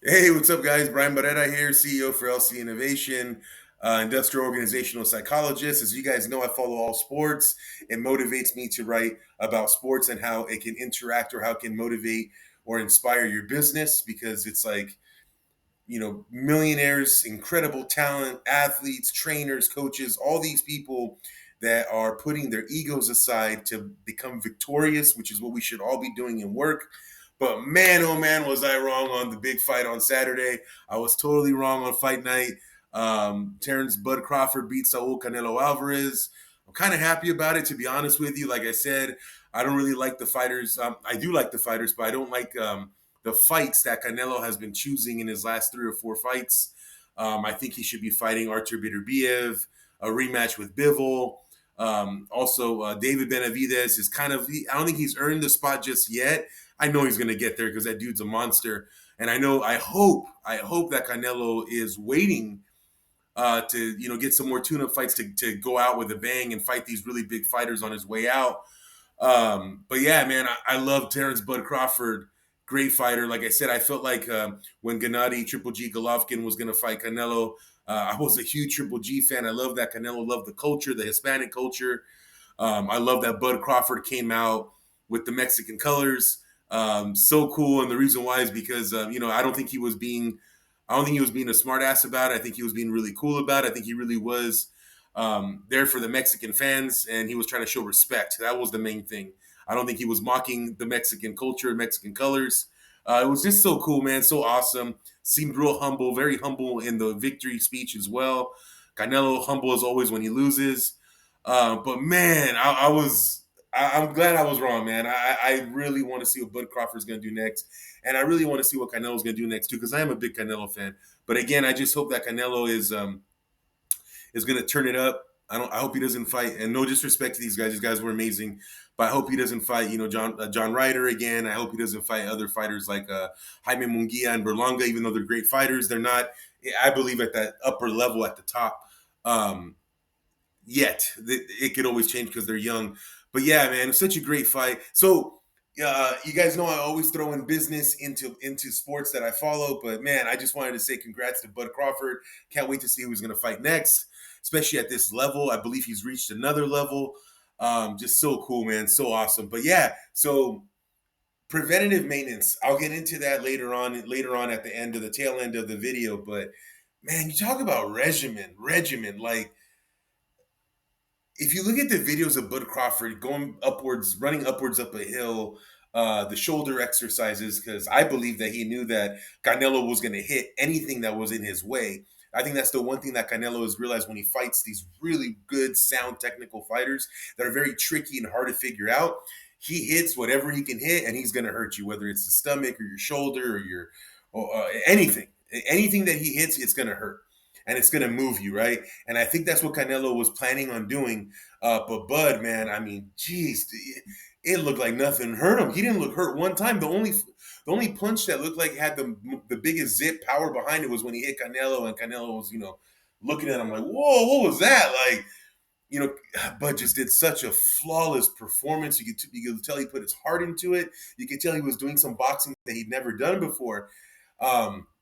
Hey, what's up, guys? Brian Barrera here, CEO for LC Innovation, industrial organizational psychologist. As you guys know, I follow all sports. It motivates me to write about sports and how it can interact or how it can motivate or inspire your business because it's like, millionaires, incredible talent, athletes, trainers, coaches, all these people that are putting their egos aside to become victorious, which is what we should all be doing in work. But man, oh man, was I wrong on the big fight on Saturday. I was totally wrong on fight night. Terrence Bud Crawford beat Saul Canelo Alvarez. I'm kind of happy about it, to be honest with you. Like I said, I don't really like the fighters. I do like the fighters, but I don't like the fights that Canelo has been choosing in his last 3 or 4 fights. I think he should be fighting Artur Beterbiev, a rematch with Bivol. Also, David Benavidez is I don't think he's earned the spot just yet. I know he's going to get there because that dude's a monster. And I hope that Canelo is waiting to get some more tune-up fights to go out with a bang and fight these really big fighters on his way out. But yeah, man, I love Terrence Bud Crawford. Great fighter. Like I said, I felt like when Gennady Triple G Golovkin was going to fight Canelo, I was a huge Triple G fan. I love that Canelo loved the culture, the Hispanic culture. I love that Bud Crawford came out with the Mexican colors. So cool, and the reason why is because I don't think he was being a smartass about it. I think he was being really cool about it. I think he really was there for the Mexican fans, and he was trying to show respect. That was the main thing. I don't think he was mocking the Mexican culture, Mexican colors. It was just so cool, man. So awesome. Seemed real humble, very humble in the victory speech as well. Canelo humble as always when he loses. But man, I'm glad I was wrong, man. I really want to see what Bud Crawford's going to do next, and I really want to see what Canelo's going to do next too, because I am a big Canelo fan. But again, I just hope that Canelo is going to turn it up. I hope he doesn't fight. And no disrespect to these guys; these guys were amazing. But I hope he doesn't fight, John Ryder again. I hope he doesn't fight other fighters like Jaime Munguia and Berlanga, even though they're great fighters. They're not, I believe, at that upper level at the top. Um, Yet. It could always change because they're young. But yeah, man, it's such a great fight. So you guys know I always throw in business into sports that I follow. But man, I just wanted to say congrats to Bud Crawford. Can't wait to see who he's going to fight next, especially at this level. I believe he's reached another level. Just so cool, man. So awesome. But yeah, so preventative maintenance. I'll get into that later on at the end of the tail end of the video. But man, you talk about regimen. Like if you look at the videos of Bud Crawford going upwards, running upwards up a hill, the shoulder exercises, because I believe that he knew that Canelo was going to hit anything that was in his way. I think that's the one thing that Canelo has realized when he fights these really good, sound, technical fighters that are very tricky and hard to figure out. He hits whatever he can hit, and he's going to hurt you, whether it's the stomach or your shoulder or anything. Anything that he hits, it's going to hurt and it's going to move you, right? And I think that's what Canelo was planning on doing. But Bud, man, I mean, geez, it looked like nothing hurt him. He didn't look hurt one time. The only punch that looked like had the biggest zip power behind it was when he hit Canelo, and Canelo was looking at him like, whoa, what was that? Like, Bud just did such a flawless performance. You could tell he put his heart into it. You could tell he was doing some boxing that he'd never done before.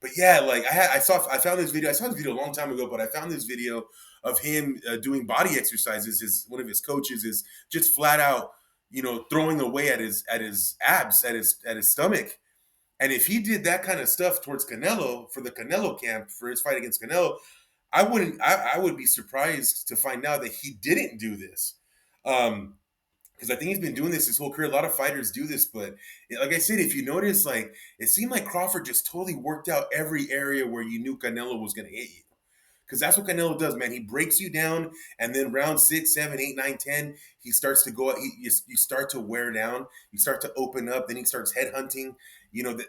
But yeah, like I found this video. I saw this video a long time ago, but I found this video of him doing body exercises. One of his coaches is just flat out, throwing away at his abs, at his stomach. And if he did that kind of stuff towards Canelo for the Canelo camp for his fight against Canelo, I wouldn't. I would be surprised to find out that he didn't do this. Um, because I think he's been doing this his whole career. A lot of fighters do this, but like I said, if you notice, like it seemed like Crawford just totally worked out every area where you knew Canelo was going to hit you. Because that's what Canelo does, man. He breaks you down, and then round 6, 7, 8, 9, 10, he starts to go. You start to wear down. You start to open up. Then he starts head hunting.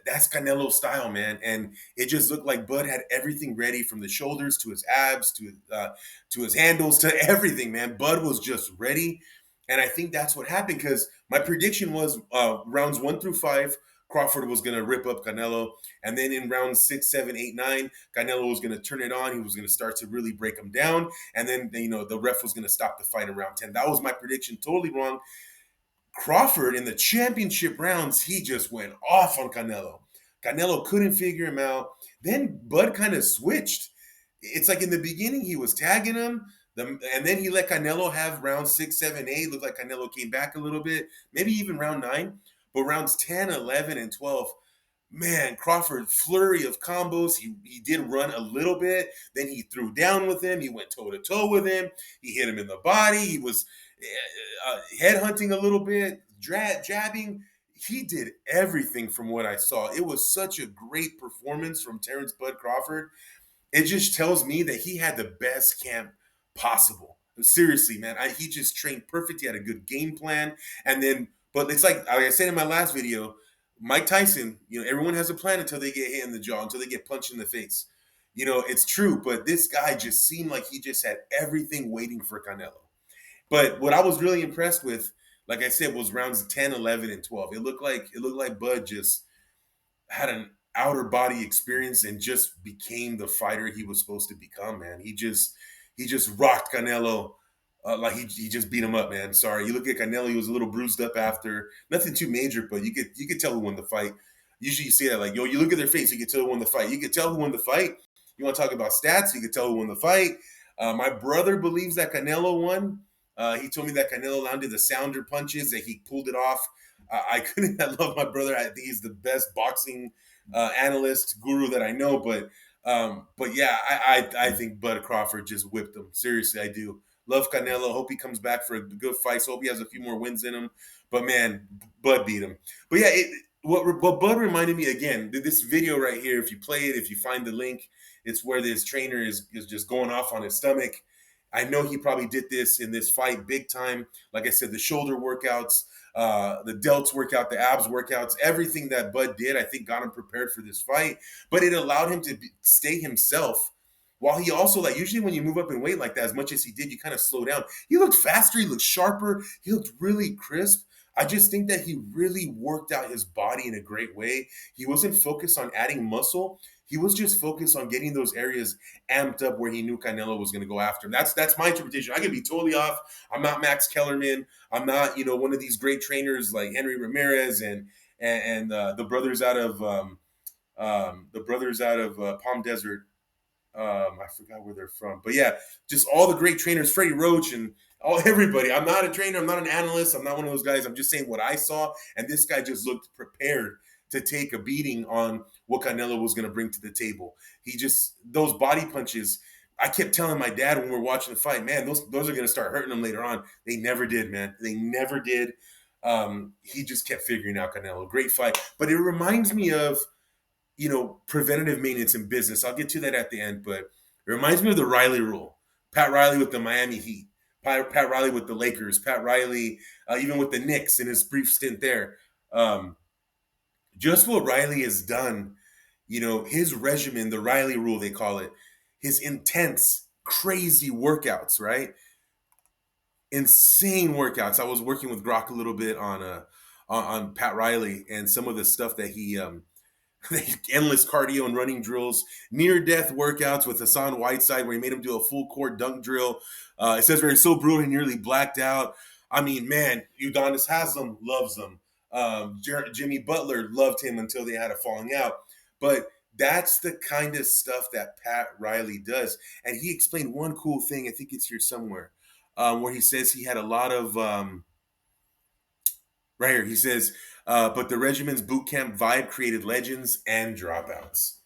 That's Canelo's style, man. And it just looked like Bud had everything ready from the shoulders to his abs to his handles to everything, man. Bud was just ready, and I think that's what happened. Because my prediction was rounds 1 through 5, Crawford was going to rip up Canelo, and then in rounds 6, 7, 8, 9, Canelo was going to turn it on. He was going to start to really break him down, and then the ref was going to stop the fight in round 10. That was my prediction. Totally wrong. Crawford in the championship rounds, he just went off on Canelo. Canelo couldn't figure him out. Then Bud kind of switched. It's like in the beginning he was tagging him, and then he let Canelo have rounds 6, 7, 8. Looked like Canelo came back a little bit, maybe even round 9. But rounds 10, 11, and 12, man, Crawford flurry of combos. He did run a little bit. Then he threw down with him. He went toe to toe with him. He hit him in the body. He was head hunting a little bit, jabbing. He did everything from what I saw. It was such a great performance from Terrence Bud Crawford. It just tells me that he had the best camp possible. Seriously, man, he just trained perfect. He had a good game plan, and then, but it's like I said in my last video, Mike Tyson. Everyone has a plan until they get hit in the jaw, until they get punched in the face. It's true, but this guy just seemed like he just had everything waiting for Canelo. But what I was really impressed with, like I said, was rounds 10, 11, and 12. It looked like Bud just had an outer body experience and just became the fighter he was supposed to become, man. He just rocked Canelo. Like he just beat him up, man. Sorry, you look at Canelo; he was a little bruised up after. Nothing too major, but you could tell who won the fight. Usually, you see that like, yo, you look at their face, you can tell who won the fight. You could tell who won the fight. You want to talk about stats? You could tell who won the fight. My brother believes that Canelo won. He told me that Canelo landed the sounder punches, that he pulled it off. I couldn't. I love my brother. I think he's the best boxing analyst guru that I know. But yeah, I think Bud Crawford just whipped him. Seriously, I do. Love Canelo. Hope he comes back for a good fight. So hope he has a few more wins in him. But man, Bud beat him. But yeah, what Bud reminded me again, this video right here, if you play it, if you find the link, it's where this trainer is just going off on his stomach. I know he probably did this in this fight big time. Like I said, the shoulder workouts, the delts workout, the abs workouts, everything that Bud did, I think got him prepared for this fight. But it allowed him to stay himself. While he also, like, usually when you move up in weight like that, as much as he did, you kind of slow down. He looked faster, he looked sharper, he looked really crisp. I just think that he really worked out his body in a great way. He wasn't focused on adding muscle. He was just focused on getting those areas amped up where he knew Canelo was going to go after him. That's my interpretation. I could be totally off. I'm not Max Kellerman. I'm not, one of these great trainers like Henry Ramirez and the brothers out of Palm Desert. I forgot where they're from, but yeah, just all the great trainers, Freddie Roach and everybody. I'm not a trainer. I'm not an analyst. I'm not one of those guys. I'm just saying what I saw, and this guy just looked prepared to take a beating on what Canelo was going to bring to the table. Those body punches. I kept telling my dad when we were watching the fight, man, those are going to start hurting him later on. They never did, man. They never did. He just kept figuring out Canelo. Great fight, but it reminds me of preventative maintenance in business. I'll get to that at the end, but it reminds me of the Riley rule. Pat Riley with the Miami Heat, Pat Riley with the Lakers, Pat Riley even with the Knicks in his brief stint there. Just what Riley has done, his regimen, the Riley rule, they call it, his intense, crazy workouts, right? Insane workouts. I was working with Grok a little bit on Pat Riley and some of the stuff that he endless cardio and running drills, near death workouts with Hassan Whiteside, where he made him do a full court dunk drill. It says where he's so brutal he nearly blacked out. I mean, man, Udonis Haslam loves him. Jimmy Butler loved him until they had a falling out. But that's the kind of stuff that Pat Riley does. And he explained one cool thing. I think it's here somewhere, where he says he had a lot of right here. He says, but the regiment's boot camp vibe created legends and dropouts.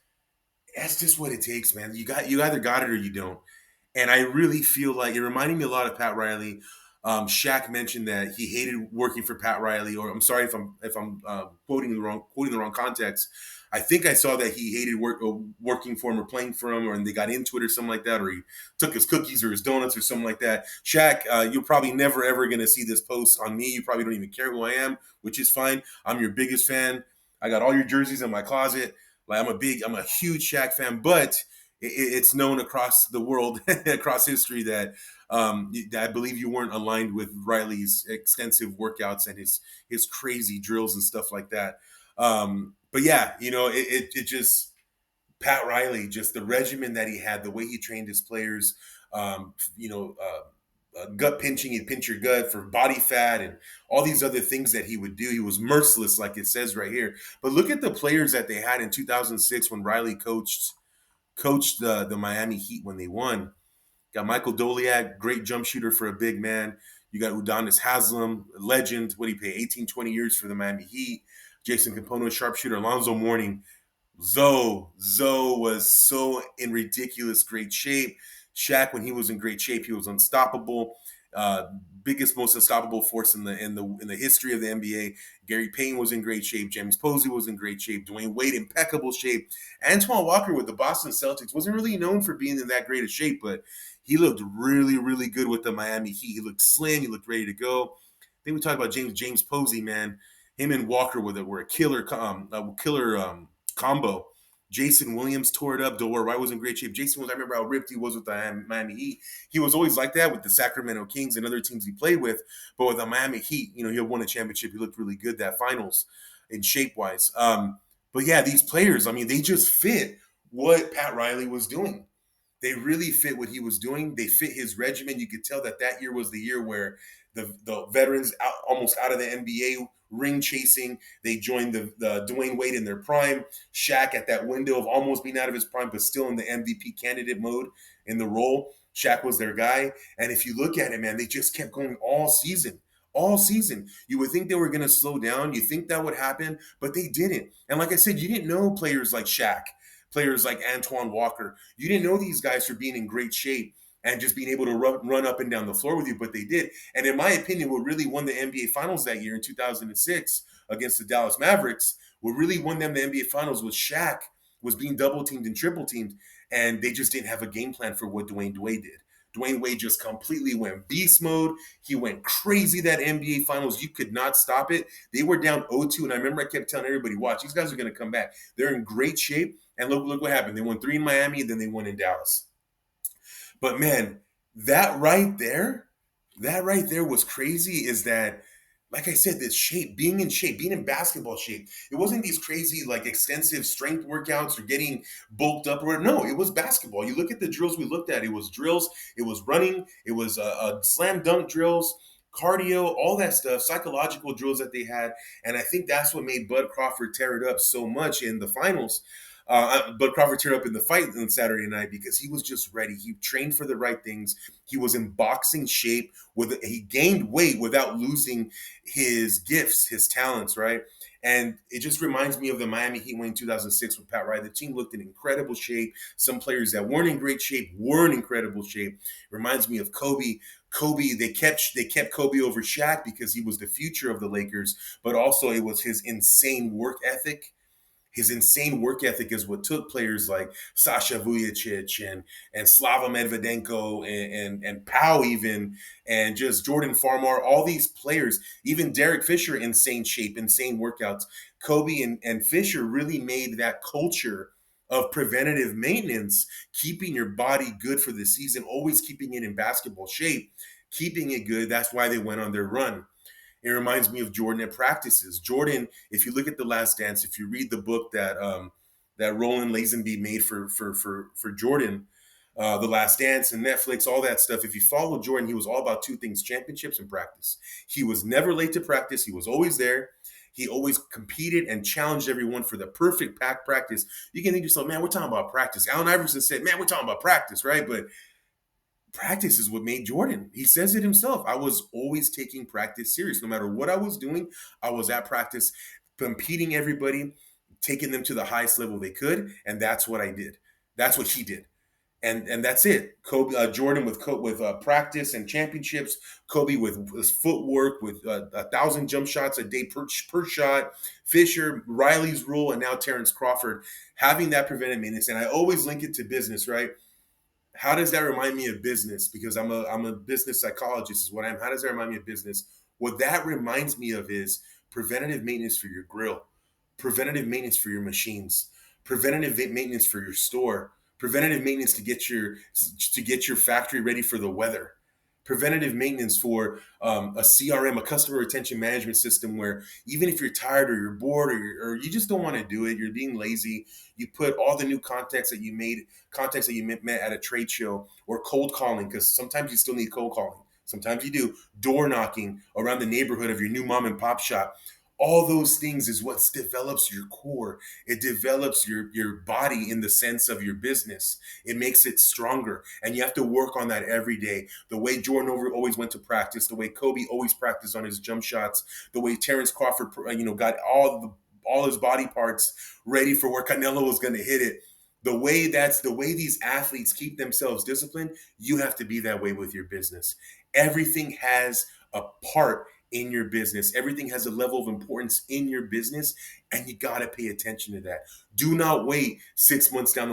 That's just what it takes, man. You either got it or you don't. And I really feel like it reminded me a lot of Pat Riley. Shaq mentioned that he hated working for Pat Riley, or I'm sorry if I'm quoting the wrong context. I think I saw that he hated working for him or playing for him, or and they got into it or something like that, or he took his cookies or his donuts or something like that. Shaq, you're probably never ever gonna see this post on me. You probably don't even care who I am, which is fine. I'm your biggest fan. I got all your jerseys in my closet. Like I'm a huge Shaq fan, but it's known across the world, across history, that I believe you weren't aligned with Riley's extensive workouts and his crazy drills and stuff like that. But yeah, it just Pat Riley, just the regimen that he had, the way he trained his players, um, you know, uh, gut pinching. He'd pinch your gut for body fat and all these other things that he would do. He was merciless, like it says right here. But look at the players that they had in 2006 when Riley coached the Miami Heat when they won. Got Michael Doliak, great jump shooter for a big man. You got Udonis Haslam, legend. What did he pay? 18, 20 years for the Miami Heat. Jason Capono, sharpshooter. Alonzo Mourning, Zoe was so in ridiculous great shape. Shaq, when he was in great shape, he was unstoppable. Uh, Biggest, most unstoppable force in the history of the NBA. Gary Payton was in great shape. James Posey was in great shape. Dwayne Wade, impeccable shape. Antoine Walker with the Boston Celtics wasn't really known for being in that great of shape, but he looked really, really good with the Miami Heat. He looked slim. He looked ready to go. Then we talk about James Posey, man. Him and Walker were a killer combo. Jason Williams tore it up. Delaware White was in great shape. Jason Williams, I remember how ripped he was with the Miami Heat. He was always like that with the Sacramento Kings and other teams he played with. But with the Miami Heat, he won a championship. He looked really good that finals in shape wise. But yeah, these players, I mean, they just fit what Pat Riley was doing. They really fit what he was doing. They fit his regimen. You could tell that year was the year where the veterans almost out of the NBA ring chasing. They joined the Dwayne Wade in their prime. Shaq at that window of almost being out of his prime, but still in the MVP candidate mode in the role. Shaq was their guy. And if you look at it, man, they just kept going all season. All season. You would think they were going to slow down. You think that would happen, but they didn't. And like I said, you didn't know players like Shaq, players like Antoine Walker. You didn't know these guys for being in great shape and just being able to run up and down the floor with you, but they did. And in my opinion, what really won the NBA Finals that year in 2006 against the Dallas Mavericks, what really won them the NBA Finals was Shaq was being double teamed and triple teamed, and they just didn't have a game plan for what Dwayne Wade did. Dwayne Wade just completely went beast mode. He went crazy that NBA Finals. You could not stop it. They were down 0-2, and I remember I kept telling everybody, watch, these guys are going to come back. They're in great shape, and look what happened. They won 3 in Miami, and then they won in Dallas. But man, that right there, that right there was crazy. Is that, like I said, this shape, being in basketball shape. It wasn't these crazy, like extensive strength workouts or getting bulked up or whatever. No, it was basketball. You look at the drills we looked at. It was drills. It was running. It was slam dunk drills, cardio, all that stuff, psychological drills that they had. And I think that's what made Bud Crawford tear it up so much in the finals. Bud Crawford turned up in the fight on Saturday night because he was just ready. He trained for the right things. He was in boxing shape. He gained weight without losing his gifts, his talents, right? And it just reminds me of the Miami Heat win 2006 with Pat Riley. The team looked in incredible shape. Some players that weren't in great shape were in incredible shape. Reminds me of Kobe. They kept Kobe over Shaq because he was the future of the Lakers, but also it was his insane work ethic. His insane work ethic is what took players like Sasha Vujacic and Slava Medvedenko and Pau even, and just Jordan Farmar, all these players, even Derek Fisher, insane shape, insane workouts. Kobe and Fisher really made that culture of preventative maintenance, keeping your body good for the season, always keeping it in basketball shape, keeping it good. That's why they went on their run. It reminds me of Jordan at practices. Jordan, if you look at The Last Dance, if you read the book that Roland Lazenby made for Jordan, The Last Dance and Netflix, all that stuff. If you follow Jordan, he was all about 2 things: championships and practice. He was never late to practice. He was always there. He always competed and challenged everyone for the perfect pack practice. You can think to yourself, man, we're talking about practice. Allen Iverson said, man, we're talking about practice, right? But practice is what made Jordan. He says it himself. I was always taking practice serious. No matter what I was doing, I was at practice, competing everybody, taking them to the highest level they could, and that's what I did. That's what he did, and that's it. Kobe, Jordan with practice and championships. Kobe with his footwork, with 1,000 jump shots a day per shot. Fisher, Riley's rule, and now Terrence Crawford having that preventive maintenance. And I always link it to business, right? How does that remind me of business? Because I'm a business psychologist is what I am. How does that remind me of business? What that reminds me of is preventative maintenance for your grill, preventative maintenance for your machines, preventative maintenance for your store, preventative maintenance to get your factory ready for the weather, preventative maintenance for a CRM, a customer retention management system, where even if you're tired or you're bored or you just don't want to do it, you're being lazy, you put all the new contacts that you met at a trade show, or cold calling, because sometimes you still need cold calling. Sometimes you do. Door knocking around the neighborhood of your new mom and pop shop. All those things is what develops your core. It develops your body in the sense of your business. It makes it stronger, and you have to work on that every day. The way Jordan always went to practice, the way Kobe always practiced on his jump shots, the way Terrence Crawford, got all his body parts ready for where Canelo was going to hit it. The way these athletes keep themselves disciplined. You have to be that way with your business. Everything has a part in your business. Everything has a level of importance in your business, and you got to pay attention to that. Do not wait 6 months down the